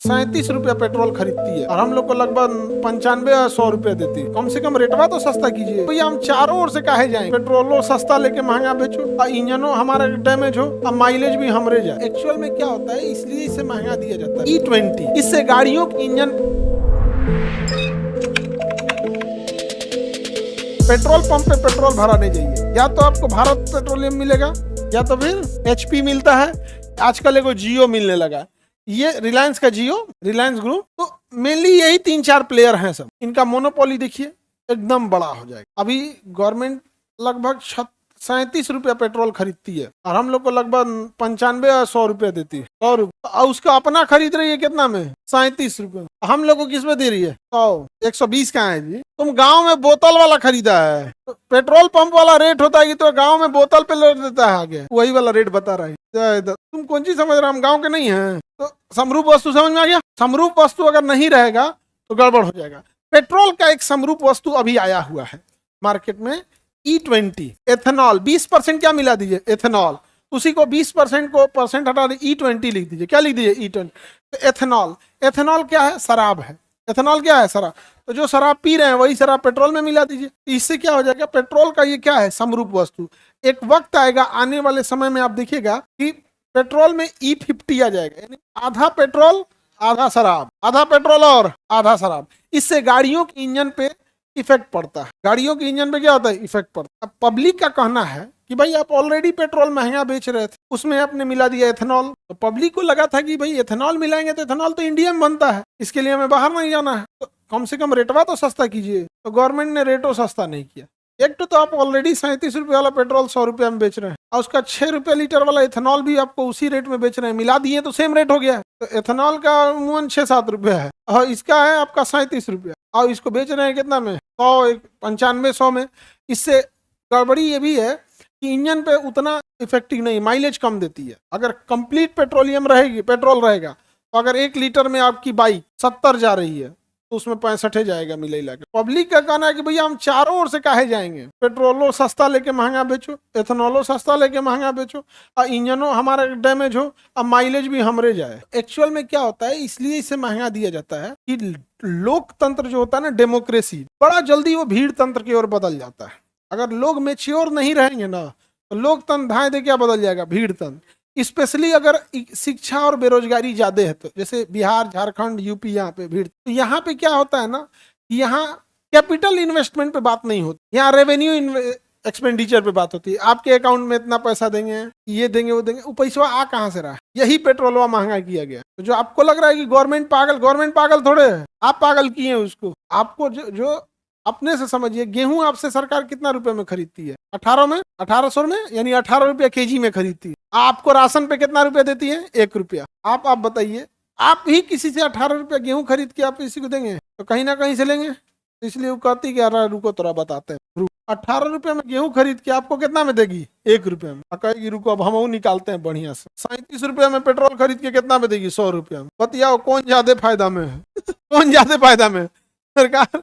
₹37 petrol खरीदती है और हम लोग को लगभग 95 या 100 रुपया देती है। कम से कम रेटवा तो सस्ता कीजिए भैया। हम चारों ओर से काहे जाएं? पेट्रोलो सस्ता लेके महंगा बेचो और इंजनो हमारा डैमेज हो और माइलेज भी हमरे जाए। एक्चुअल में क्या होता है, इसलिए इसे महंगा दिया जाता है। E20 इससे गाड़ियों की इंजन पेट्रोल पंप पे पेट्रोल भराने जाइए, या तो आपको भारत पेट्रोलियम मिलेगा या तो फिर HP मिलता है। आजकल एगो जियो मिलने लगा, ये रिलायंस का जियो, रिलायंस ग्रुप। तो मेनली यही 3-4 प्लेयर हैं सब। इनका मोनोपोली देखिए एकदम बड़ा हो जाएगा। अभी गवर्नमेंट लगभग ₹37 पेट्रोल खरीदती है और हम लोग को लगभग 95 या 100 रुपया देती है। 100 रुपया और उसका अपना खरीद रही है कितना में? ₹37। हम लोग को किस में दे रही है? 100। 120 कहाँ है जी? तुम गांव में बोतल वाला खरीदा है, तो पेट्रोल पंप वाला रेट होता है कि तो गांव में बोतल पे लौट देता है आगे, वही वाला रेट बता रहा है। तुम कौन सी समझ रहे? हम गाँव के नहीं है। तो समरूप वस्तु समझ में आ गया? समरूप वस्तु अगर नहीं रहेगा तो गड़बड़ हो जाएगा। पेट्रोल का एक समरूप वस्तु अभी आया हुआ है मार्केट में, E20 एथेनॉल। 20% क्या मिला दीजिए? एथेनॉल। उसी को 20% को परसेंट हटा दीजिए, E20 लिख दीजिए। क्या लिख दीजिए? E20। तो एथेनॉल, एथेनॉल क्या है? शराब है। एथेनॉल क्या है? शराब। तो जो शराब पी रहे हैं वही शराब पेट्रोल में मिला दीजिए। इससे क्या हो जाएगा? पेट्रोल का ये क्या है? समरूप वस्तु। एक वक्त आएगा आने वाले समय में, आप देखिएगा कि पेट्रोल में E50 आ जाएगा, यानी आधा पेट्रोल आधा शराब, आधा पेट्रोल और आधा शराब। इससे गाड़ियों के इंजन पे इफेक्ट पड़ता है। गाड़ियों के इंजन पे क्या होता है? इफेक्ट पड़ता है। अब पब्लिक का कहना है कि भाई आप ऑलरेडी पेट्रोल महंगा बेच रहे थे, उसमें आपने मिला दिया एथेनॉल। तो पब्लिक को लगा था कि भाई एथेनॉल मिलाएंगे तो एथेनॉल तो इंडिया में बनता है, इसके लिए हमें बाहर नहीं जाना है, तो कम से कम रेटवा तो सस्ता कीजिए। तो गवर्नमेंट ने रेटो सस्ता नहीं किया। एक तो आप ऑलरेडी ₹37 वाला पेट्रोल 100 रुपया में बेच रहे हैं और उसका 6 रुपया लीटर वाला एथेनॉल भी आपको उसी रेट में बेच रहे हैं। मिला दिए तो सेम रेट हो गया। तो एथेनॉल का अमूमन 6-7 रुपया है और इसका है आपका ₹37 और इसको बेच रहे हैं कितना में? 100, 95-100 में। इससे गड़बड़ी ये भी है कि इंजन पे उतना इफेक्टिव नहीं, माइलेज कम देती है। अगर कंप्लीट पेट्रोलियम रहेगी, पेट्रोल रहेगा, तो अगर 1 लीटर में आपकी बाइक 70 जा रही है तो उसमें 65 जाएगा मिला के। पब्लिक का कहना है कि भैया हम चारों ओर से काहे जाएंगे? पेट्रोलो सस्ता लेके महंगा बेचो, एथेनॉलो सस्ता लेके महंगा बेचो और इंजनो हमारा डैमेज हो और माइलेज भी हमरे जाए। एक्चुअल में क्या होता है, इसलिए इसे महंगा दिया जाता है कि लोकतंत्र जो होता है ना, डेमोक्रेसी, बड़ा जल्दी वो भीड़ तंत्र की ओर बदल जाता है। अगर लोग मेच्योर नहीं रहेंगे ना तो लोकतंत्र धाए दे क्या बदल जाएगा? भीड़ तंत्र। स्पेशली अगर शिक्षा और बेरोजगारी ज्यादा है, तो जैसे बिहार, झारखंड, यूपी, यहाँ पे भीड़। तो यहाँ पे क्या होता है ना, यहाँ कैपिटल इन्वेस्टमेंट पे बात नहीं होती, यहाँ रेवेन्यू एक्सपेंडिचर पे बात होती है। आपके अकाउंट में इतना पैसा देंगे, ये देंगे, वो देंगे। वो पैसा आ कहाँ से रहा है? यही पेट्रोलवा महंगा किया गया। तो जो आपको लग रहा है कि गवर्नमेंट पागल थोड़े है, आप पागल किए हैं उसको। आपको जो अपने से समझिए, गेहूं आपसे सरकार कितना रुपए में खरीदती है? 1800 में, यानी 18 रुपया केजी में खरीदती है। आपको राशन पे कितना रुपया देती है? 1 रुपया। आप बताइए, आप ही किसी से 18 रुपया गेहूं खरीद के आप किसी को देंगे? तो कहीं ना कहीं से लेंगे। इसलिए वो कहती कि यार रुको तोरा बताते हैं। 18 रुपया में गेहूं खरीद के आपको कितना में देगी? 1 रुपया में। कहेगी रुको अब हम निकालते हैं बढ़िया से। 37 रुपया में पेट्रोल खरीद के कितना में देगी? 100 रुपया में। बताओ कौन ज्यादा फायदा में है? कौन ज्यादा फायदा में? सरकार